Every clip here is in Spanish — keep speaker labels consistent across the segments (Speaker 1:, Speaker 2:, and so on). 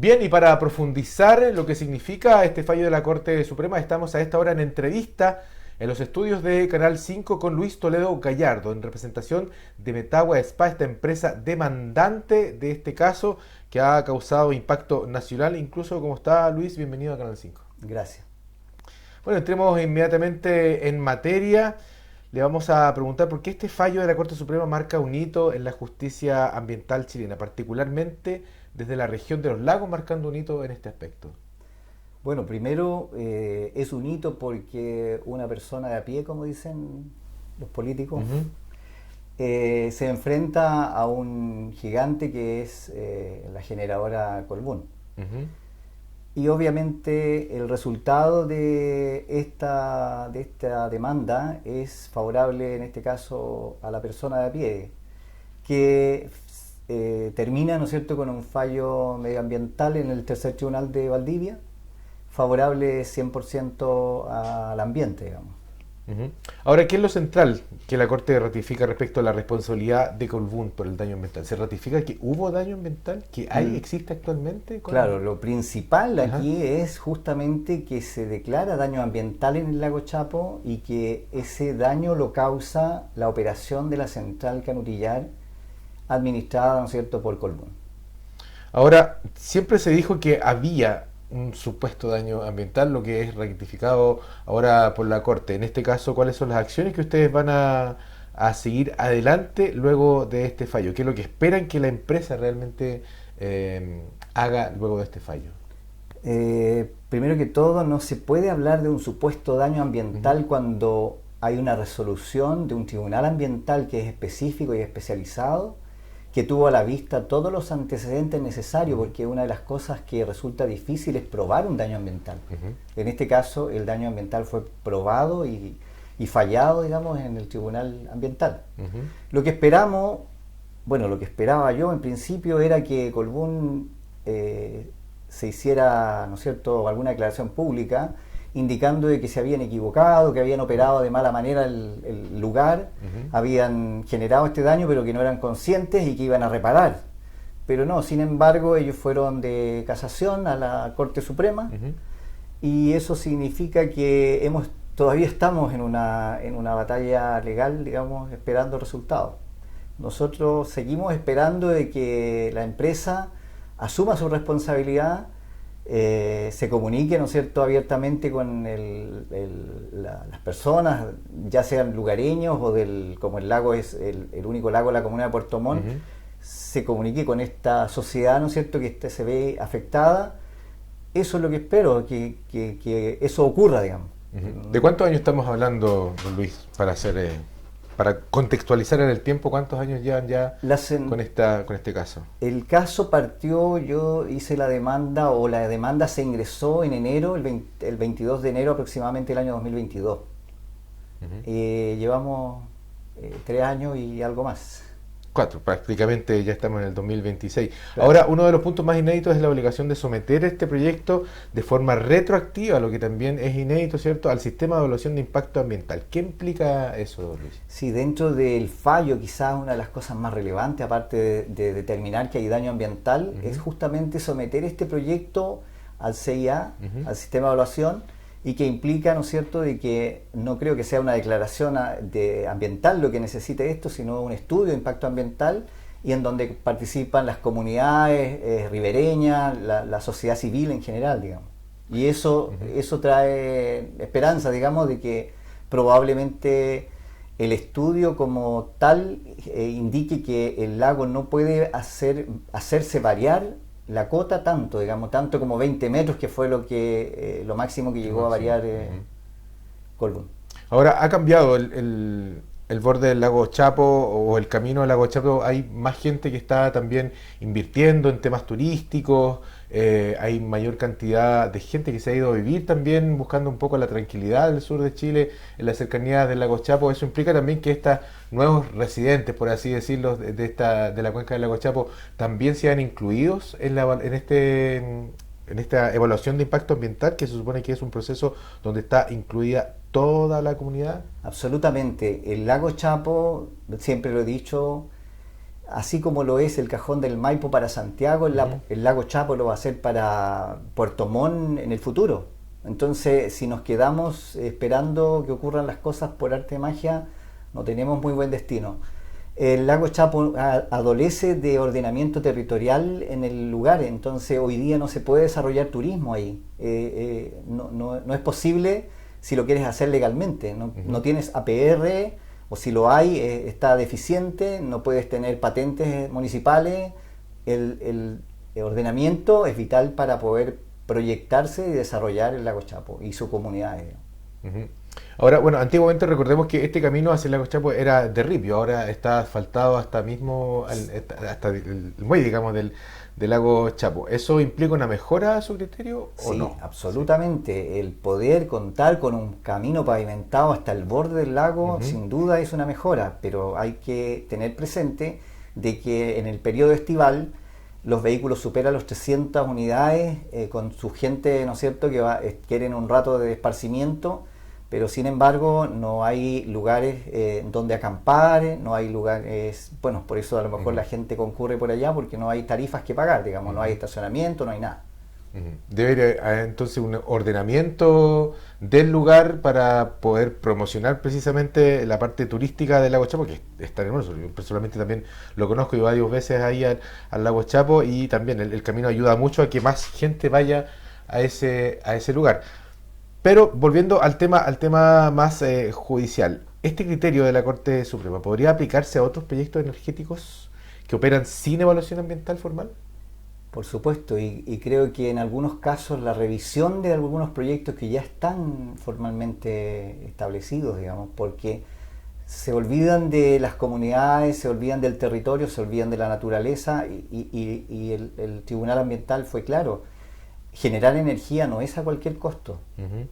Speaker 1: Bien, y para profundizar lo que significa este fallo de la Corte Suprema, estamos a esta hora en entrevista en los estudios de Canal 5 con Luis Toledo Gallardo, en representación de Metagua Spa, esta empresa demandante de este caso que ha causado impacto nacional. Incluso, ¿cómo está, Luis? Bienvenido a Canal 5.
Speaker 2: Gracias.
Speaker 1: Bueno, entremos inmediatamente en materia. Le vamos a preguntar por qué este fallo de la Corte Suprema marca un hito en la justicia ambiental chilena, particularmente desde la región de los lagos, marcando un hito en este aspecto.
Speaker 2: Bueno, primero es un hito porque una persona de a pie, como dicen los políticos, se enfrenta a un gigante que es la generadora Colbún. Y obviamente el resultado de esta demanda es favorable en este caso a la persona de a pie, que termina, ¿no es cierto?, con un fallo medioambiental en el tercer tribunal de Valdivia, favorable 100% al ambiente, digamos.
Speaker 1: Ahora, ¿qué es lo central que la Corte ratifica respecto a la responsabilidad de Colbún por el daño ambiental? ¿Se ratifica que hubo daño ambiental? ¿Que existe actualmente?
Speaker 2: Claro, lo principal aquí es justamente que se declara daño ambiental en el lago Chapo y que ese daño lo causa la operación de la central Canutillar administrada, ¿no es cierto?, por Colbún.
Speaker 1: Ahora, siempre se dijo que había un supuesto daño ambiental, lo que es rectificado ahora por la Corte. En este caso, ¿cuáles son las acciones que ustedes van a seguir adelante luego de este fallo? ¿Qué es lo que esperan que la empresa realmente haga luego de este fallo?
Speaker 2: Primero que todo, no se puede hablar de un supuesto daño ambiental cuando hay una resolución de un tribunal ambiental que es específico y especializado, que tuvo a la vista todos los antecedentes necesarios, porque una de las cosas que resulta difícil es probar un daño ambiental. En este caso, el daño ambiental fue probado y fallado, digamos, en el tribunal ambiental. Lo que esperamos, bueno, lo que esperaba yo en principio era que Colbún se hiciera, ¿no es cierto?, alguna declaración pública indicando de que se habían equivocado, que habían operado de mala manera el lugar, habían generado este daño pero que no eran conscientes y que iban a reparar. Pero no, sin embargo, ellos fueron de casación a la Corte Suprema y eso significa que todavía estamos en una batalla legal, digamos, esperando resultados. Nosotros seguimos esperando de que la empresa asuma su responsabilidad, se comunique, ¿no es cierto?, abiertamente con las personas, ya sean lugareños o como el lago es el único lago de la comuna de Puerto Montt, se comunique con esta sociedad, ¿no es cierto?, que se ve afectada. Eso es lo que espero, que eso ocurra, digamos.
Speaker 1: ¿De cuántos años estamos hablando, don Luis, para contextualizar en el tiempo, cuántos años llevan ya con este caso? El
Speaker 2: caso partió, yo hice la demanda, o la demanda se ingresó en enero, el 22 de enero aproximadamente del año 2022. Llevamos 3 años y algo más.
Speaker 1: 4, prácticamente ya estamos en el 2026.
Speaker 2: Claro.
Speaker 1: Ahora, uno de los puntos más inéditos es la obligación de someter este proyecto de forma retroactiva, lo que también es inédito, ¿cierto?, al sistema de evaluación de impacto ambiental. ¿Qué implica eso, Luis?
Speaker 2: Sí, dentro del fallo, quizás una de las cosas más relevantes, aparte de determinar que hay daño ambiental, es justamente someter este proyecto al CIA, al sistema de evaluación, y que implica, ¿no es cierto?, de que no creo que sea una declaración ambiental lo que necesite esto, sino un estudio de impacto ambiental, y en donde participan las comunidades ribereñas, la sociedad civil en general, digamos. Y eso trae esperanza, digamos, de que probablemente el estudio como tal indique que el lago no puede hacerse variar la cota tanto, digamos, tanto como 20 metros, que fue lo máximo que llegó a variar Colbún.
Speaker 1: Ahora, ¿ha cambiado el borde del lago Chapo o el camino del lago Chapo? Hay más gente que está también invirtiendo en temas turísticos, hay mayor cantidad de gente que se ha ido a vivir también buscando un poco la tranquilidad del sur de Chile, en las cercanías del lago Chapo. Eso implica también que estos nuevos residentes, por así decirlo, de la cuenca del lago Chapo también sean incluidos en esta evaluación de impacto ambiental, que se supone que es un proceso donde está incluida toda la comunidad.
Speaker 2: Absolutamente. El lago Chapo, siempre lo he dicho, así como lo es el cajón del Maipo para Santiago, el lago Chapo lo va a hacer para Puerto Montt en el futuro. Entonces, si nos quedamos esperando que ocurran las cosas por arte de magia, no tenemos muy buen destino. El lago Chapo adolece de ordenamiento territorial en el lugar, entonces hoy día no se puede desarrollar turismo ahí. No es posible si lo quieres hacer legalmente. No tienes APR, o si lo hay, está deficiente, no puedes tener patentes municipales. El ordenamiento es vital para poder proyectarse y desarrollar el lago Chapo y su comunidad.
Speaker 1: Uh-huh. Ahora, bueno, antiguamente recordemos que este camino hacia el lago Chapo era de ripio, ahora está asfaltado hasta mismo, hasta el muelle, digamos, del lago Chapo. ¿Eso implica una mejora a su criterio o
Speaker 2: Sí,
Speaker 1: no?
Speaker 2: absolutamente. El poder contar con un camino pavimentado hasta el borde del lago,
Speaker 1: Uh-huh.
Speaker 2: sin duda es una mejora, pero hay que tener presente de que en el periodo estival los vehículos superan los 300 unidades con su gente, ¿no es cierto?, que quieren un rato de esparcimiento, pero sin embargo no hay lugares donde acampar, no hay lugares, bueno, por eso a lo mejor la gente concurre por allá porque no hay tarifas que pagar, digamos, no hay estacionamiento, no hay nada.
Speaker 1: Debe haber entonces un ordenamiento del lugar para poder promocionar precisamente la parte turística del lago Chapo, que es tan hermoso. Yo personalmente también lo conozco y varias veces ahí al lago Chapo, y también el camino ayuda mucho a que más gente vaya a ese lugar. Pero volviendo al tema más judicial, ¿este criterio de la Corte Suprema podría aplicarse a otros proyectos energéticos que operan sin evaluación ambiental formal?
Speaker 2: Por supuesto, y creo que en algunos casos la revisión de algunos proyectos que ya están formalmente establecidos, digamos, porque se olvidan de las comunidades, se olvidan del territorio, se olvidan de la naturaleza, y el Tribunal Ambiental fue claro: generar energía no es a cualquier costo.
Speaker 1: Uh-huh.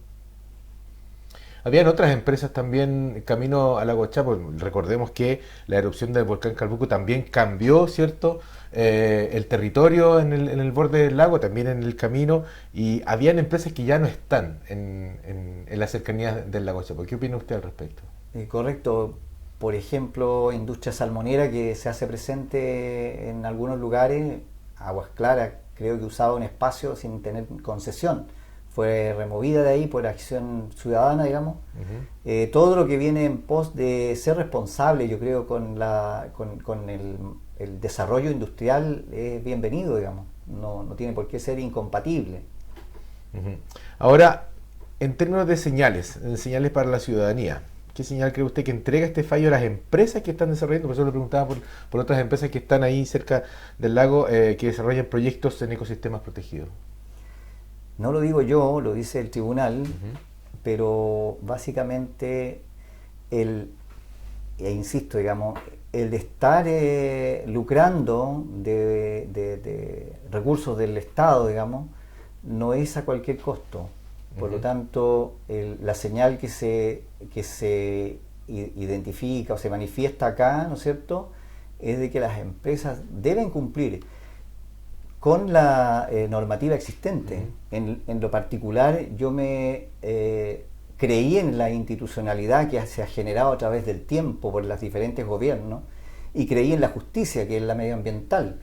Speaker 1: Habían otras empresas también camino al lago Chapo. Recordemos que la erupción del volcán Calbuco también cambió, ¿cierto? El territorio en el borde del lago, también en el camino, y habían empresas que ya no están en las cercanías del lago Chapo. ¿Qué opina usted al respecto?
Speaker 2: Correcto. Por ejemplo, industria salmonera que se hace presente en algunos lugares. Aguas Claras creo que usaba un espacio sin tener concesión, fue removida de ahí por acción ciudadana, digamos. Uh-huh. Todo lo que viene en pos de ser responsable, yo creo, con el desarrollo industrial es bienvenido, digamos. No tiene por qué ser incompatible.
Speaker 1: Uh-huh. Ahora, en términos de señales para la ciudadanía, ¿qué señal cree usted que entrega este fallo a las empresas que están desarrollando? Por eso le preguntaba por otras empresas que están ahí cerca del lago, que desarrollan proyectos en ecosistemas protegidos.
Speaker 2: No lo digo yo, lo dice el tribunal,
Speaker 1: Uh-huh.
Speaker 2: pero básicamente insisto, digamos, el de estar lucrando de recursos del Estado, digamos, no es a cualquier costo. Por lo tanto, la señal que se identifica o se manifiesta acá, ¿no es cierto?, es de que las empresas deben cumplir con la normativa existente. En lo particular, yo me creí en la institucionalidad que se ha generado a través del tiempo por los diferentes gobiernos, y creí en la justicia, que es la medioambiental,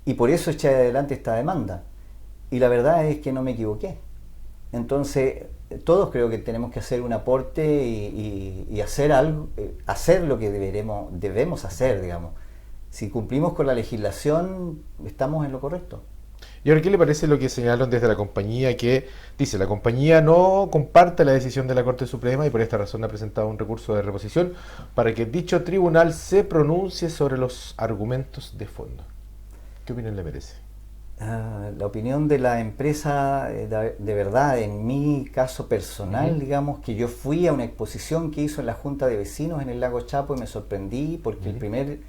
Speaker 2: y por eso eché adelante esta demanda. Y la verdad es que no me equivoqué. Entonces, todos creo que tenemos que hacer un aporte y hacer algo, hacer lo que debemos hacer, digamos. Si cumplimos con la legislación, estamos en lo correcto.
Speaker 1: ¿Y ahora qué le parece lo que señalaron desde la compañía, que dice la compañía no comparte la decisión de la Corte Suprema y por esta razón ha presentado un recurso de reposición para que dicho tribunal se pronuncie sobre los argumentos de fondo? ¿Qué opinión le merece?
Speaker 2: La opinión de la empresa, de verdad, en mi caso personal, digamos, que yo fui a una exposición que hizo en la Junta de Vecinos en el lago Chapo y me sorprendí porque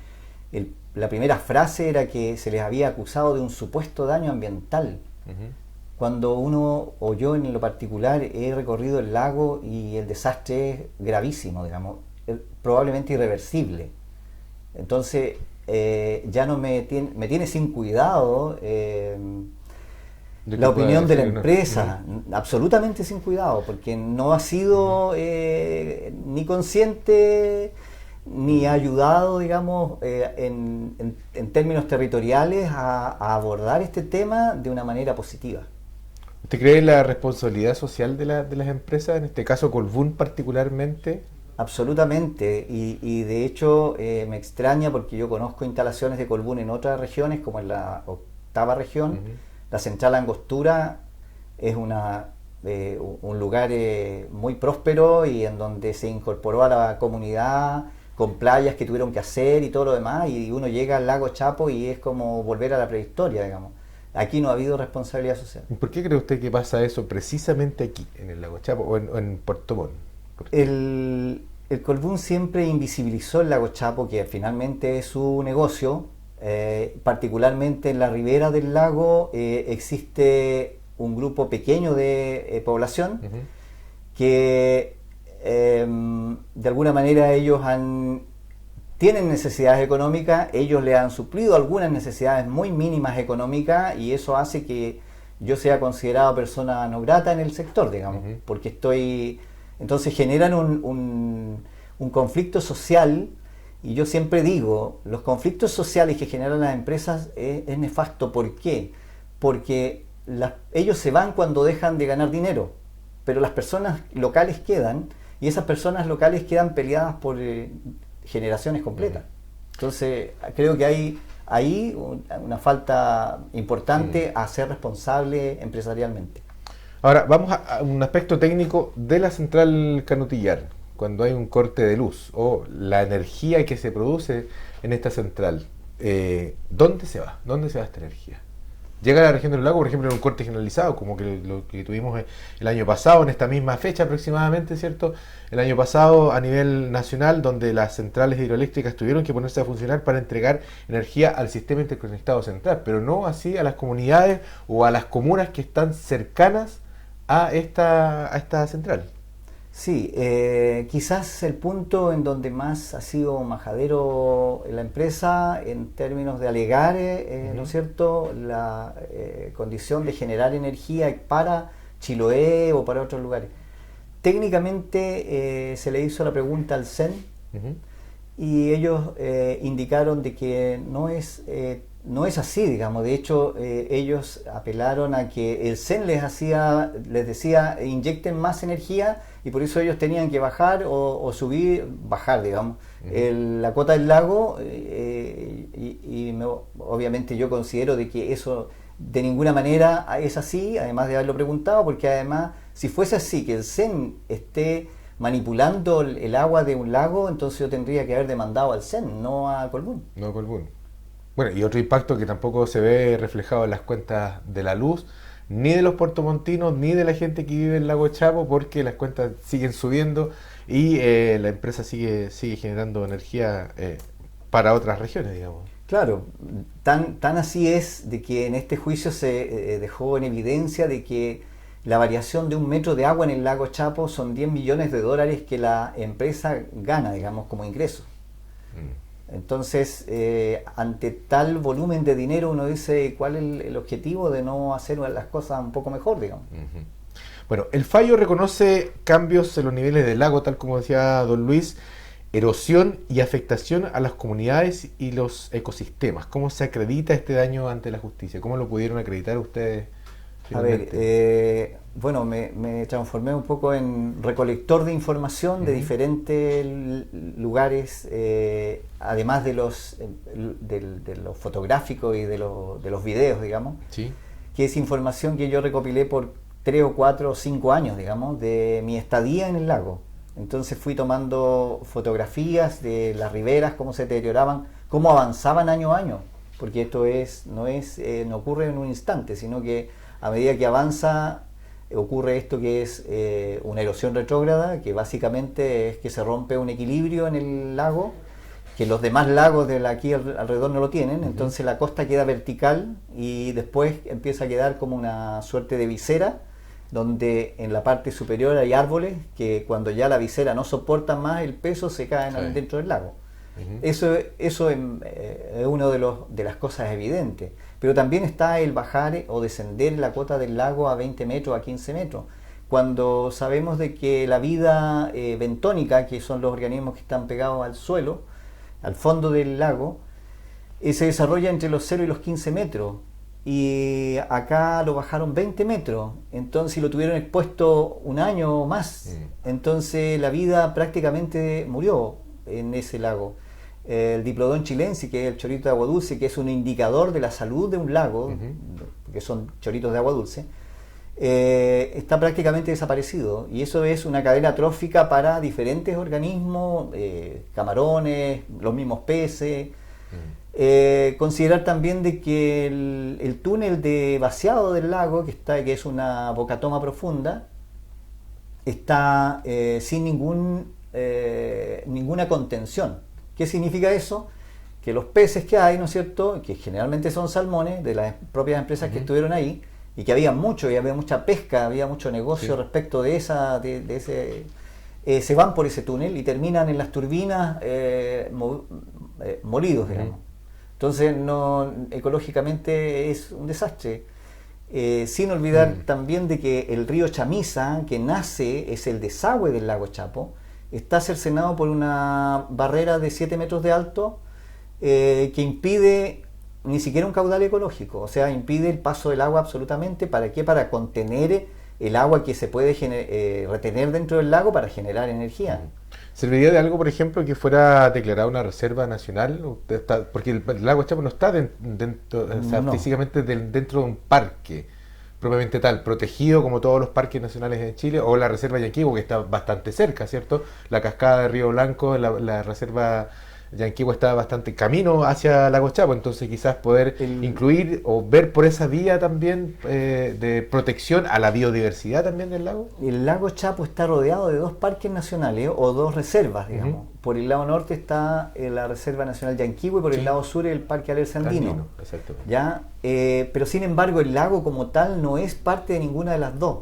Speaker 2: la primera frase era que se les había acusado de un supuesto daño ambiental. Cuando uno, o yo en lo particular, he recorrido el lago y el desastre es gravísimo, digamos, probablemente irreversible. Entonces, ya no me tiene sin cuidado la opinión de la empresa, absolutamente sin cuidado, porque no ha sido ni consciente ni ha ayudado, digamos, en términos territoriales a abordar este tema de una manera positiva.
Speaker 1: ¿Usted cree en la responsabilidad social de las empresas, en este caso Colbún particularmente?
Speaker 2: Absolutamente, y de hecho me extraña porque yo conozco instalaciones de Colbún en otras regiones, como en la octava región. La central Angostura es un lugar muy próspero y en donde se incorporó a la comunidad con playas que tuvieron que hacer y todo lo demás, y uno llega al lago Chapo y es como volver a la prehistoria, digamos. Aquí no ha habido responsabilidad social.
Speaker 1: ¿Por qué cree usted que pasa eso precisamente aquí, en el lago Chapo o en Puerto Montt?
Speaker 2: El Colbún siempre invisibilizó el lago Chapo, que finalmente es su negocio. Particularmente en la ribera del lago existe un grupo pequeño de población que de alguna manera tienen necesidades económicas, ellos le han suplido algunas necesidades muy mínimas económicas, y eso hace que yo sea considerado persona no grata en el sector, digamos, porque entonces generan un conflicto social. Y yo siempre digo, los conflictos sociales que generan las empresas es nefasto. ¿Por qué? Porque ellos se van cuando dejan de ganar dinero, pero las personas locales quedan, y esas personas locales quedan peleadas por generaciones completas. Entonces, creo que hay ahí una falta importante a ser responsable empresarialmente.
Speaker 1: Ahora, vamos a un aspecto técnico de la central Canutillar. Cuando hay un corte de luz o la energía que se produce en esta central, ¿dónde se va? ¿Dónde se va esta energía? Llega a la región del lago, por ejemplo, en un corte generalizado, como lo que tuvimos el año pasado, en esta misma fecha aproximadamente, ¿cierto? El año pasado a nivel nacional, donde las centrales hidroeléctricas tuvieron que ponerse a funcionar para entregar energía al sistema interconectado central, pero no así a las comunidades o a las comunas que están cercanas a esta central.
Speaker 2: Sí, quizás el punto en donde más ha sido majadero la empresa en términos de alegar, ¿no es cierto?, la condición de generar energía para Chiloé o para otros lugares. Técnicamente se le hizo la pregunta al CEN y ellos indicaron de que no es así, digamos. De hecho, ellos apelaron a que el CEN les decía inyecten más energía, y por eso ellos tenían que bajar o bajar, digamos, la cuota del lago, obviamente yo considero de que eso de ninguna manera es así, además de haberlo preguntado, porque además, si fuese así, que el CEN esté manipulando el agua de un lago, entonces yo tendría que haber demandado al CEN, no a Colbún.
Speaker 1: No a Colbún. Bueno, y otro impacto que tampoco se ve reflejado en las cuentas de la luz, ni de los puertomontinos, ni de la gente que vive en el lago Chapo, porque las cuentas siguen subiendo y la empresa sigue generando energía para otras regiones, digamos.
Speaker 2: Claro, tan así es de que en este juicio se dejó en evidencia de que la variación de 1 metro de agua en el lago Chapo son $10 millones que la empresa gana, digamos, como ingreso. Entonces, ante tal volumen de dinero, uno dice, ¿cuál es el objetivo de no hacer las cosas un poco mejor, digamos?
Speaker 1: Bueno, el fallo reconoce cambios en los niveles del lago, tal como decía don Luis, erosión y afectación a las comunidades y los ecosistemas. ¿Cómo se acredita este daño ante la justicia? ¿Cómo lo pudieron acreditar ustedes finalmente?
Speaker 2: A ver, bueno, me transformé un poco en recolector de información de diferentes lugares, además de los fotográficos y de los videos, digamos,
Speaker 1: ¿Sí?
Speaker 2: Que es información que yo recopilé por 3 o 4 o 5 años, digamos, de mi estadía en el lago. Entonces fui tomando fotografías de las riberas, cómo se deterioraban, cómo avanzaban año a año, porque esto no ocurre en un instante, sino que a medida que avanza ocurre esto que es una erosión retrógrada, que básicamente es que se rompe un equilibrio en el lago, que los demás lagos de aquí alrededor no lo tienen. Entonces la costa queda vertical y después empieza a quedar como una suerte de visera, donde en la parte superior hay árboles que cuando ya la visera no soporta más el peso se caen dentro del lago. Eso es una de las cosas evidentes. Pero también está el bajar o descender la cota del lago a 20 metros, a 15 metros. cuando sabemos de que la vida bentónica, que son los organismos que están pegados al suelo, al fondo del lago, se desarrolla entre los 0 y los 15 metros. Y acá lo bajaron 20 metros, entonces lo tuvieron expuesto un año o más. Entonces la vida prácticamente murió en ese lago. El Diplodon chilensis, que es el chorito de agua dulce, que es un indicador de la salud de un lago, que son choritos de agua dulce, está prácticamente desaparecido, y eso es una cadena trófica para diferentes organismos, camarones, los mismos peces. Considerar también de que el túnel de vaciado del lago, que es una bocatoma profunda, está sin ninguna contención. ¿Qué significa eso? Que los peces que hay, ¿no es cierto?, que generalmente son salmones de las propias empresas que estuvieron ahí, y que había mucho, y había mucha pesca, había mucho negocio respecto de ese, se van por ese túnel y terminan en las turbinas molidos, digamos. Entonces, ecológicamente es un desastre. Sin olvidar también de que el río Chamisa, que nace, es el desagüe del lago Chapo, está cercenado por una barrera de 7 metros de alto que impide ni siquiera un caudal ecológico, o sea, impide el paso del agua absolutamente. ¿Para qué? Para contener el agua que se puede retener dentro del lago para generar energía.
Speaker 1: ¿Serviría de algo, por ejemplo, que fuera declarada una reserva nacional? Porque el lago Chapo no está dentro, o sea, físicamente dentro de un parque propiamente tal, protegido como todos los parques nacionales en Chile, o la reserva Yanquihue, que está bastante cerca, ¿cierto? La cascada de Río Blanco, la reserva Yanquihue está bastante camino hacia Lago Chapo, entonces quizás poder incluir o ver por esa vía también de protección a la biodiversidad también del lago.
Speaker 2: El lago Chapo está rodeado de 2 parques nacionales o 2 reservas, digamos. Por el lado norte está la Reserva Nacional Yanquihue y por el lado sur el Parque Alerce Andino. ¿Ya? Pero sin embargo el lago como tal no es parte de ninguna de las 2.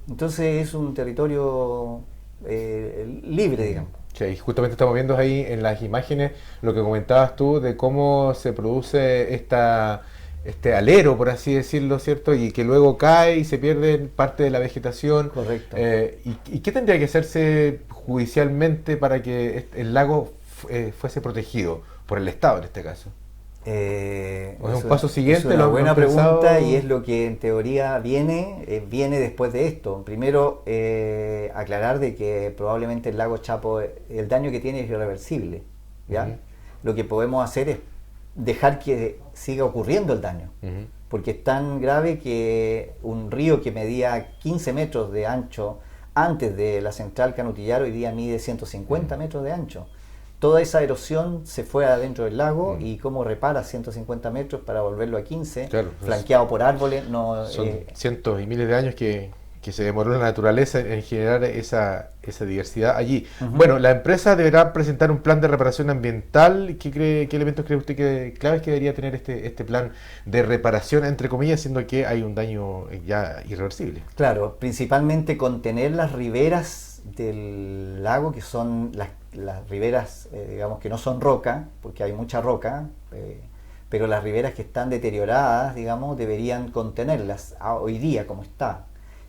Speaker 2: Entonces es un territorio libre, digamos.
Speaker 1: Sí, y justamente estamos viendo ahí en las imágenes lo que comentabas tú de cómo se produce este alero, por así decirlo, ¿cierto? Y que luego cae y se pierde parte de la vegetación.
Speaker 2: Correcto.
Speaker 1: ¿Y qué tendría que hacerse judicialmente para que el lago fuese protegido por el Estado en este caso?
Speaker 2: Es
Speaker 1: un paso siguiente.
Speaker 2: Es una buena pregunta, y es lo que en teoría viene después de esto. Primero, aclarar de que probablemente el lago Chapo, el daño que tiene es irreversible, ¿ya? Lo que podemos hacer es dejar que siga ocurriendo el daño, porque es tan grave que un río que medía 15 metros de ancho antes de la central Canutillar hoy día mide 150 metros de ancho. Toda esa erosión se fue adentro del lago, y cómo repara 150 metros para volverlo a 15, flanqueado por árboles.
Speaker 1: Son cientos y miles de años que se demoró la naturaleza en generar esa diversidad allí. Bueno, la empresa deberá presentar un plan de reparación ambiental. ¿Qué elementos cree usted que claves que debería tener este plan de reparación, entre comillas, siendo que hay un daño ya irreversible?
Speaker 2: Claro, principalmente contener las riberas del lago, que son las riberas, digamos, que no son roca, porque hay mucha roca, pero las riberas que están deterioradas, digamos, deberían contenerlas hoy día como está.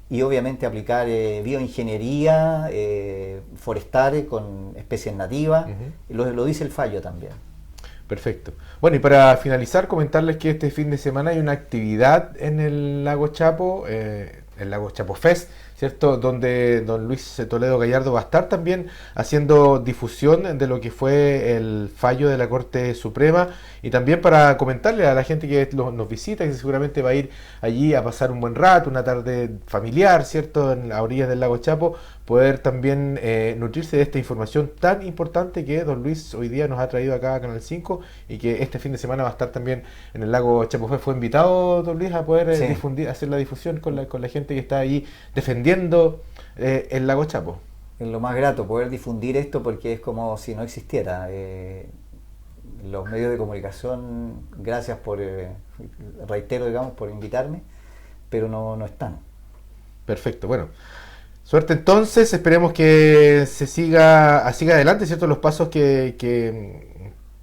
Speaker 2: Y obviamente aplicar bioingeniería forestal con especies nativas, lo dice el fallo también.
Speaker 1: Perfecto. Bueno, y para finalizar, comentarles que este fin de semana hay una actividad en el Lago Chapo, el Lago Chapo Fest, ¿cierto? Donde don Luis Toledo Gallardo va a estar también haciendo difusión de lo que fue el fallo de la Corte Suprema, y también para comentarle a la gente que nos visita, que seguramente va a ir allí a pasar un buen rato, una tarde familiar, ¿cierto? En las orillas del Lago Chapo, poder también nutrirse de esta información tan importante que don Luis hoy día nos ha traído acá a Canal 5, y que este fin de semana va a estar también en el Lago Chapo Fest. Fue invitado don Luis a poder difundir, hacer la difusión con la gente que está ahí defendiendo el Lago Chapo.
Speaker 2: Es lo más grato poder difundir esto, porque es como si no existiera. Los medios de comunicación, gracias por, reitero, digamos, por invitarme, pero no están.
Speaker 1: Perfecto, bueno. Suerte entonces, esperemos que se siga adelante, ¿cierto? Los pasos que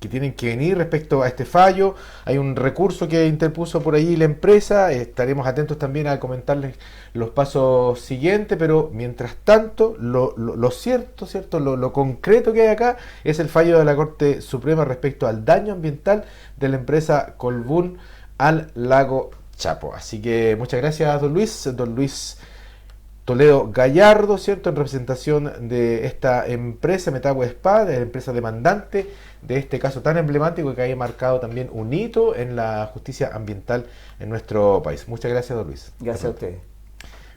Speaker 1: que tienen que venir respecto a este fallo. Hay un recurso que interpuso por ahí la empresa, estaremos atentos también a comentarles los pasos siguientes, pero mientras tanto, lo cierto, lo concreto que hay acá es el fallo de la Corte Suprema respecto al daño ambiental de la empresa Colbún al lago Chapo. Así que muchas gracias, don Luis Toledo Gallardo, ¿cierto?, en representación de esta empresa Metagua Spa, de la empresa demandante de este caso tan emblemático que haya marcado también un hito en la justicia ambiental en nuestro país. Muchas gracias, don Luis.
Speaker 2: Gracias a ustedes.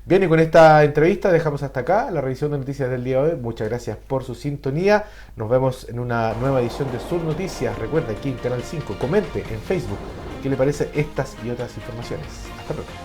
Speaker 1: Bien, y con esta entrevista dejamos hasta acá la revisión de noticias del día de hoy. Muchas gracias por su sintonía. Nos vemos en una nueva edición de Sur Noticias. Recuerda, aquí en Canal 5, comente en Facebook qué le parece estas y otras informaciones. Hasta pronto.